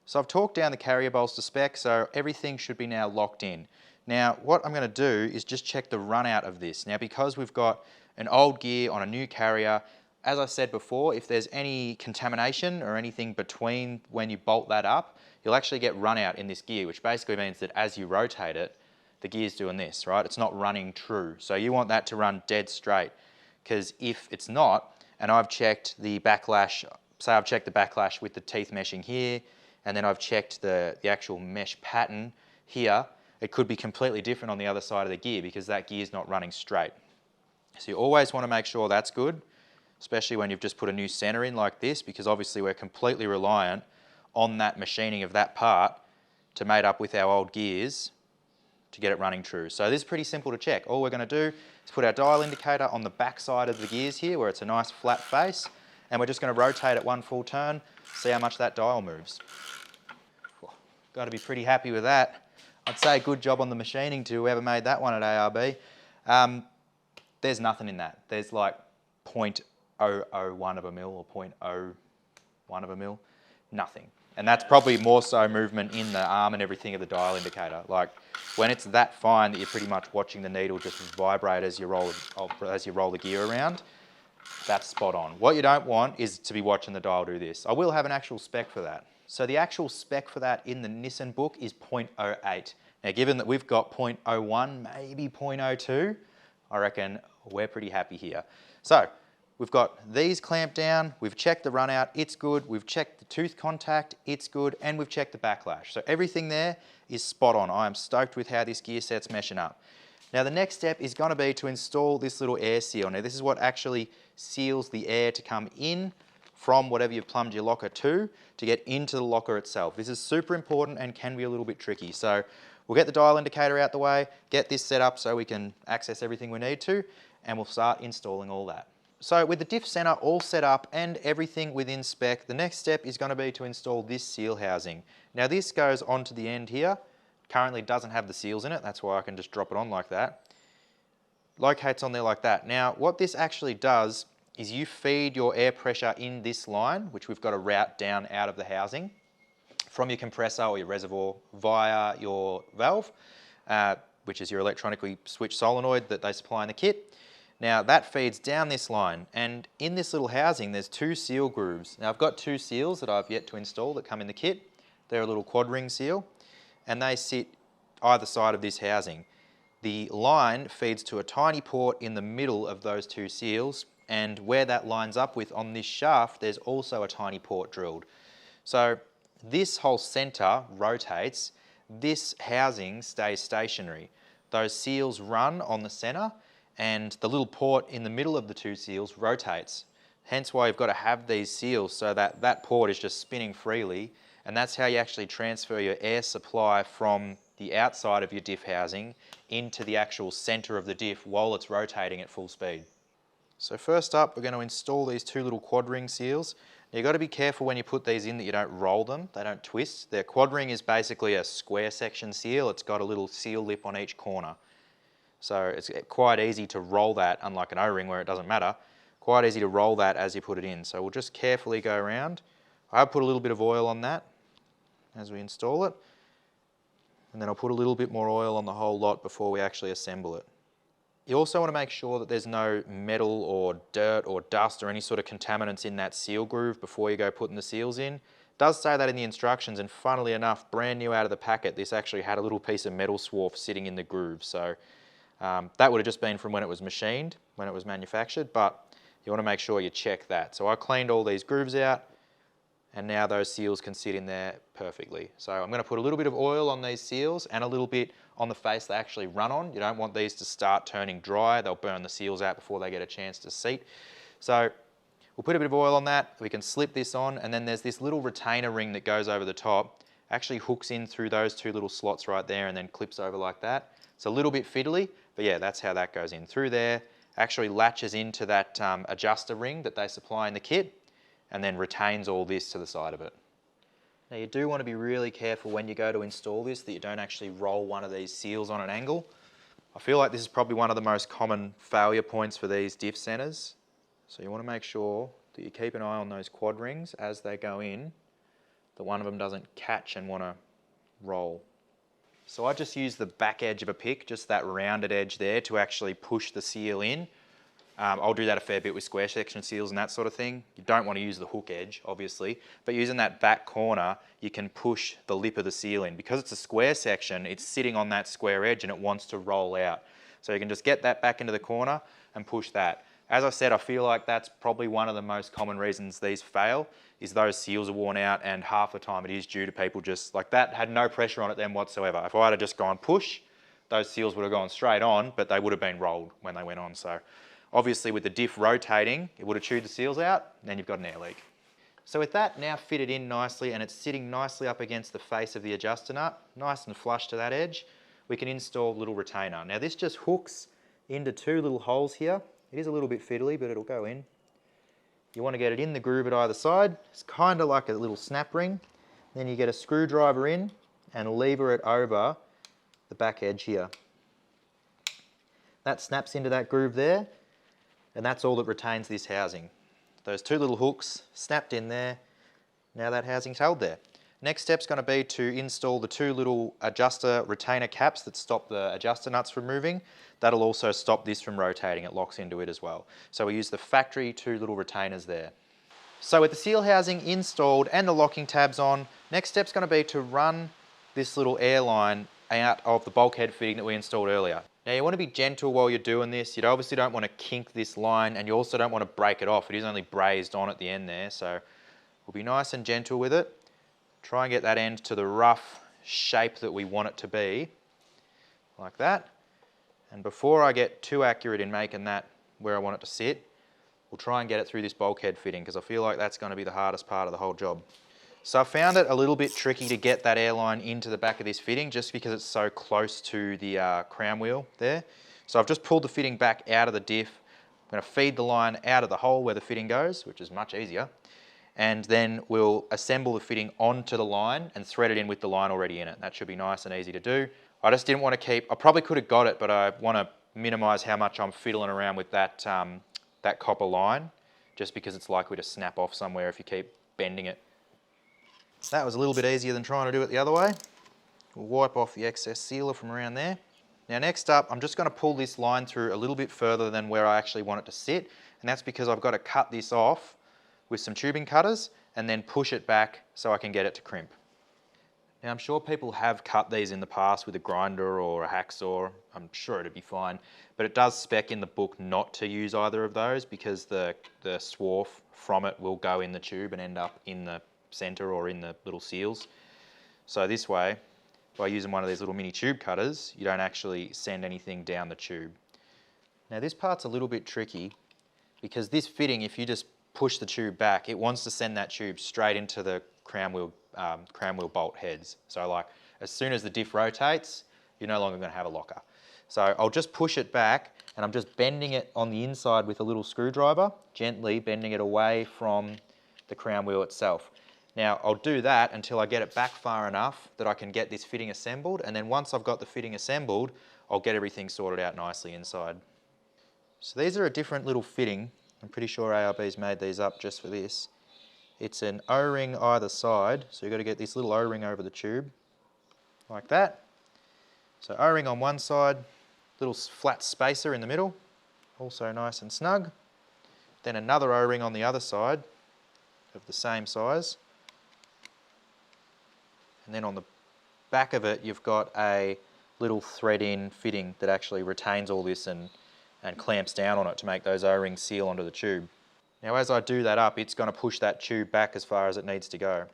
So I've torqued down the carrier bolster spec, so everything should be now locked in. Now, what I'm going to do is just check the run out of this. Now, because we've got an old gear on a new carrier, as I said before, if there's any contamination or anything between when you bolt that up, you'll actually get run out in this gear, which basically means that as you rotate it, the gear's doing this, right? It's not running true. So you want that to run dead straight, because if it's not, and I've checked the backlash, say I've checked the backlash with the teeth meshing here, and then I've checked the actual mesh pattern here, it could be completely different on the other side of the gear because that gear's not running straight. So you always want to make sure that's good, especially when you've just put a new center in like this, because obviously we're completely reliant on that machining of that part to mate up with our old gears to get it running true. So this is pretty simple to check. All we're going to do is put our dial indicator on the back side of the gears here where it's a nice flat face, and we're just going to rotate it one full turn, see how much that dial moves. Got to be pretty happy with that. I'd say good job on the machining to whoever made that one at ARB. There's nothing in that. There's like 0.001 of a mil or 0.01 of a mil, nothing. And that's probably more so movement in the arm and everything of the dial indicator. Like when it's that fine that you're pretty much watching the needle just vibrate as you roll the gear around, that's spot on. What you don't want is to be watching the dial do this. I will have an actual spec for that. So the actual spec for that in the Nissan book is 0.08. Now given that we've got 0.01, maybe 0.02, I reckon we're pretty happy here. So we've got these clamped down, we've checked the run out, it's good, we've checked the tooth contact, it's good, and we've checked the backlash. So everything there is spot on. I am stoked with how this gear set's meshing up. Now the next step is going to be to install this little air seal. Now this is what actually seals the air to come in from whatever you've plumbed your locker to get into the locker itself. This is super important and can be a little bit tricky. So we'll get the dial indicator out the way, get this set up so we can access everything we need to, and we'll start installing all that. So with the diff center all set up and everything within spec, the next step is going to be to install this seal housing. Now this goes onto the end here. Currently doesn't have the seals in it, that's why I can just drop it on like that. Locates on there like that. Now what this actually does is you feed your air pressure in this line, which we've got to route down out of the housing, from your compressor or your reservoir via your valve, which is your electronically switched solenoid that they supply in the kit. Now that feeds down this line, and in this little housing there's two seal grooves. Now I've got two seals that I've yet to install that come in the kit. They're a little quad ring seal, and they sit either side of this housing. The line feeds to a tiny port in the middle of those two seals, and where that lines up with on this shaft there's also a tiny port drilled. So this whole center rotates, this housing stays stationary. Those seals run on the center, and the little port in the middle of the two seals rotates. Hence why you've got to have these seals so that that port is just spinning freely, and that's how you actually transfer your air supply from the outside of your diff housing into the actual center of the diff while it's rotating at full speed. So first up, we're going to install these two little quad ring seals. Now you've got to be careful when you put these in that you don't roll them, they don't twist. Their quad ring is basically a square section seal. It's got a little seal lip on each corner. So it's quite easy to roll that, unlike an O-ring where it doesn't matter, quite easy to roll that as you put it in. So we'll just carefully go around. I'll put a little bit of oil on that as we install it, and then I'll put a little bit more oil on the whole lot before we actually assemble it. You also want to make sure that there's no metal or dirt or dust or any sort of contaminants in that seal groove before you go putting the seals in. It does say that in the instructions, and funnily enough, brand new out of the packet, this actually had a little piece of metal swarf sitting in the groove. So that would have just been from when it was machined, when it was manufactured, but you want to make sure you check that. So I cleaned all these grooves out, and now those seals can sit in there perfectly. So I'm going to put a little bit of oil on these seals and a little bit on the face they actually run on. You don't want these to start turning dry. They'll burn the seals out before they get a chance to seat. So we'll put a bit of oil on that. We can slip this on, and then there's this little retainer ring that goes over the top, actually hooks in through those two little slots right there and then clips over like that. It's a little bit fiddly, but yeah, that's how that goes in through there. Actually latches into that adjuster ring that they supply in the kit, and then retains all this to the side of it. Now you do want to be really careful when you go to install this that you don't actually roll one of these seals on an angle. I feel like this is probably one of the most common failure points for these diff centers. So you want to make sure that you keep an eye on those quad rings as they go in, that one of them doesn't catch and want to roll. So I just use the back edge of a pick, just that rounded edge there, to actually push the seal in. I'll do that a fair bit with square section seals and that sort of thing. You don't want to use the hook edge, obviously, but using that back corner, you can push the lip of the seal in. Because it's a square section, it's sitting on that square edge and it wants to roll out. So you can just get that back into the corner and push that. As I said, I feel like that's probably one of the most common reasons these fail, is those seals are worn out, and half the time it is due to people just, like that had no pressure on it then whatsoever. If I had just gone push, those seals would have gone straight on, but they would have been rolled when they went on. So obviously with the diff rotating, it would have chewed the seals out, and then you've got an air leak. So with that now fitted in nicely and it's sitting nicely up against the face of the adjuster nut, nice and flush to that edge, we can install a little retainer. Now this just hooks into two little holes here. It is a little bit fiddly, but it'll go in. You want to get it in the groove at either side. It's kind of like a little snap ring. Then you get a screwdriver in and lever it over the back edge here. That snaps into that groove there, and that's all that retains this housing. Those two little hooks snapped in there. Now that housing's held there. Next step's going to be to install the two little adjuster retainer caps that stop the adjuster nuts from moving. That'll also stop this from rotating. It locks into it as well. So we use the factory two little retainers there. So with the seal housing installed and the locking tabs on, next step's going to be to run this little air line out of the bulkhead fitting that we installed earlier. Now you want to be gentle while you're doing this. You obviously don't want to kink this line and you also don't want to break it off. It is only brazed on at the end there, so we'll be nice and gentle with it. Try and get that end to the rough shape that we want it to be, like that. And before I get too accurate in making that where I want it to sit, we'll try and get it through this bulkhead fitting because I feel like that's going to be the hardest part of the whole job. So I found it a little bit tricky to get that airline into the back of this fitting just because it's so close to the crown wheel there. So I've just pulled the fitting back out of the diff. I'm going to feed the line out of the hole where the fitting goes, which is much easier. And then we'll assemble the fitting onto the line and thread it in with the line already in it. That should be nice and easy to do. I just didn't want to keep, I probably could have got it, but I want to minimize how much I'm fiddling around with that, that copper line, just because it's likely to snap off somewhere if you keep bending it. That was a little bit easier than trying to do it the other way. We'll wipe off the excess sealer from around there. Now next up, I'm just going to pull this line through a little bit further than where I actually want it to sit, and that's because I've got to cut this off with some tubing cutters and then push it back so I can get it to crimp. Now I'm sure people have cut these in the past with a grinder or a hacksaw. I'm sure it'd be fine, but it does spec in the book not to use either of those because the swarf from it will go in the tube and end up in the center or in the little seals. So this way, by using one of these little mini tube cutters, you don't actually send anything down the tube. Now this part's a little bit tricky because this fitting, if you just push the tube back, it wants to send that tube straight into the crown wheel bolt heads. So like as soon as the diff rotates, you're no longer going to have a locker. So I'll just push it back and I'm just bending it on the inside with a little screwdriver, gently bending it away from the crown wheel itself. Now I'll do that until I get it back far enough that I can get this fitting assembled, and then once I've got the fitting assembled, I'll get everything sorted out nicely inside. So these are a different little fitting. I'm pretty sure ARB's made these up just for this. It's an O-ring either side, so you've got to get this little O-ring over the tube, like that. So O-ring on one side, little flat spacer in the middle, also nice and snug. Then another O-ring on the other side of the same size. And then on the back of it, you've got a little thread-in fitting that actually retains all this and clamps down on it to make those O-rings seal onto the tube. Now as I do that up, it's going to push that tube back as far as it needs to go.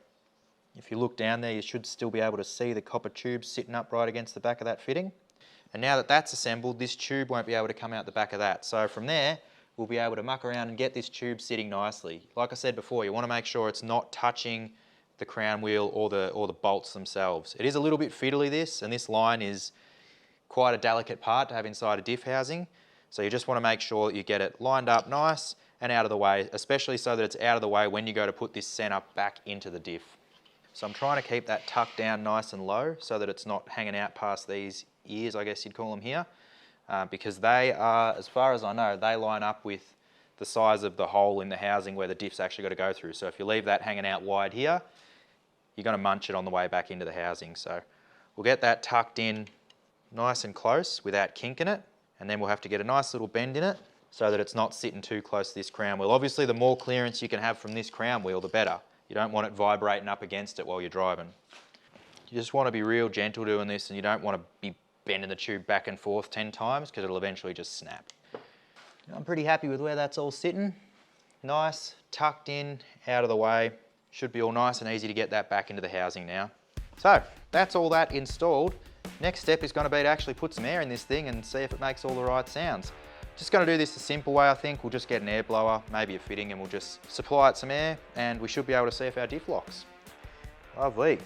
If you look down there, you should still be able to see the copper tube sitting up right against the back of that fitting. And now that that's assembled, this tube won't be able to come out the back of that. So from there, we'll be able to muck around and get this tube sitting nicely. Like I said before, you want to make sure it's not touching the crown wheel or the bolts themselves. It is a little bit fiddly this, and this line is quite a delicate part to have inside a diff housing. So you just want to make sure that you get it lined up nice and out of the way, especially so that it's out of the way when you go to put this center back into the diff. So I'm trying to keep that tucked down nice and low so that it's not hanging out past these ears, I guess you'd call them here, because they are, as far as I know, they line up with the size of the hole in the housing where the diff's actually got to go through. So if you leave that hanging out wide here, you're going to munch it on the way back into the housing. So we'll get that tucked in nice and close without kinking it, and then we'll have to get a nice little bend in it so that it's not sitting too close to this crown wheel. Obviously the more clearance you can have from this crown wheel, the better. You don't want it vibrating up against it while you're driving. You just want to be real gentle doing this, and you don't want to be bending the tube back and forth 10 times because it'll eventually just snap. I'm pretty happy with where that's all sitting. Nice, tucked in, out of the way. Should be all nice and easy to get that back into the housing now. So that's all that installed. Next step is going to be to actually put some air in this thing and see if it makes all the right sounds. Just going to do this the simple way, I think. We'll just get an air blower, maybe a fitting, and we'll just supply it some air, and we should be able to see if our diff locks. Lovely.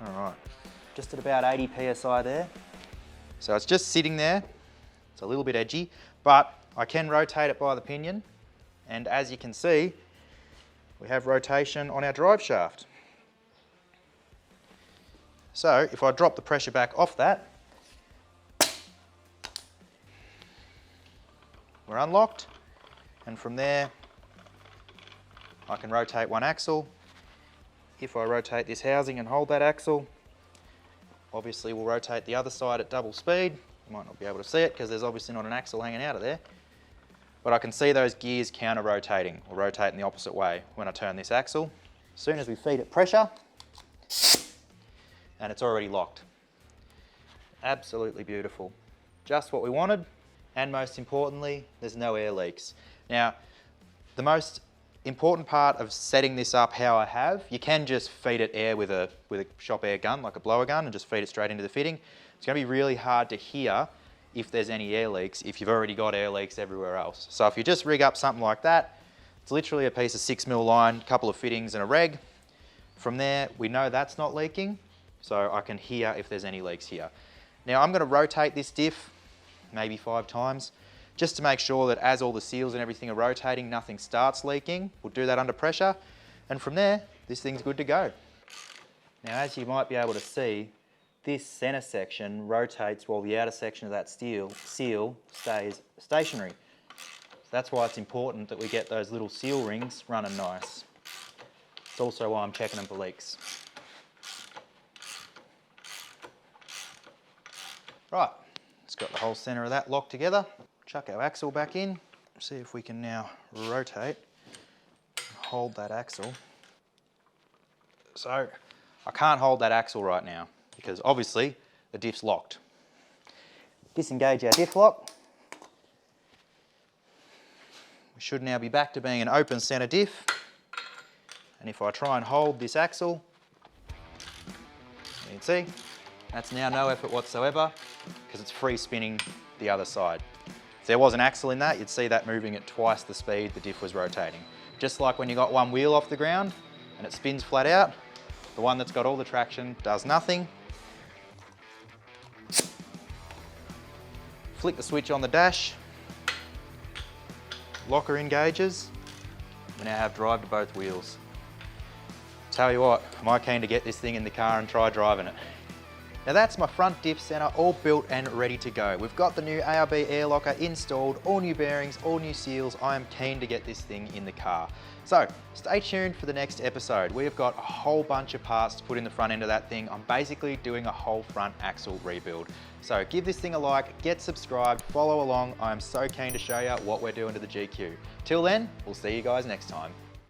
All right, just at about 80 PSI there. So it's just sitting there. It's a little bit edgy, but I can rotate it by the pinion. And as you can see, we have rotation on our drive shaft. So if I drop the pressure back off that, we're unlocked, and from there I can rotate one axle. If I rotate this housing and hold that axle, obviously we'll rotate the other side at double speed. You might not be able to see it because there's obviously not an axle hanging out of there, but I can see those gears counter rotating or rotating the opposite way when I turn this axle. As soon as we feed it pressure, and it's already locked. Absolutely beautiful. Just what we wanted. And most importantly, there's no air leaks. Now, the most important part of setting this up how I have, you can just feed it air with a shop air gun, like a blower gun, and just feed it straight into the fitting. It's going to be really hard to hear if there's any air leaks if you've already got air leaks everywhere else. So if you just rig up something like that, it's literally a piece of 6mm line, a couple of fittings and a reg. From there, we know that's not leaking, so I can hear if there's any leaks here. Now I'm going to rotate this diff maybe 5 times, just to make sure that as all the seals and everything are rotating, nothing starts leaking. We'll do that under pressure, and from there, this thing's good to go. Now, as you might be able to see, this center section rotates while the outer section of that seal stays stationary. So that's why it's important that we get those little seal rings running nice. It's also why I'm checking them for leaks. Right. It's got the whole centre of that locked together. Chuck our axle back in. See if we can now rotate and hold that axle. So I can't hold that axle right now because obviously the diff's locked. Disengage our diff lock. We should now be back to being an open centre diff. And if I try and hold this axle, you can see that's now no effort whatsoever because it's free spinning the other side. If there was an axle in that, you'd see that moving at twice the speed the diff was rotating. Just like when you got one wheel off the ground and it spins flat out, the one that's got all the traction does nothing. Flick the switch on the dash, locker engages, we now have drive to both wheels. Tell you what, am I keen to get this thing in the car and try driving it. Now that's my front diff centre all built and ready to go. We've got the new ARB Air Locker installed, all new bearings, all new seals. I am keen to get this thing in the car. So stay tuned for the next episode. We have got a whole bunch of parts to put in the front end of that thing. I'm basically doing a whole front axle rebuild. So give this thing a like, get subscribed, follow along. I am so keen to show you what we're doing to the GQ. Till then, we'll see you guys next time.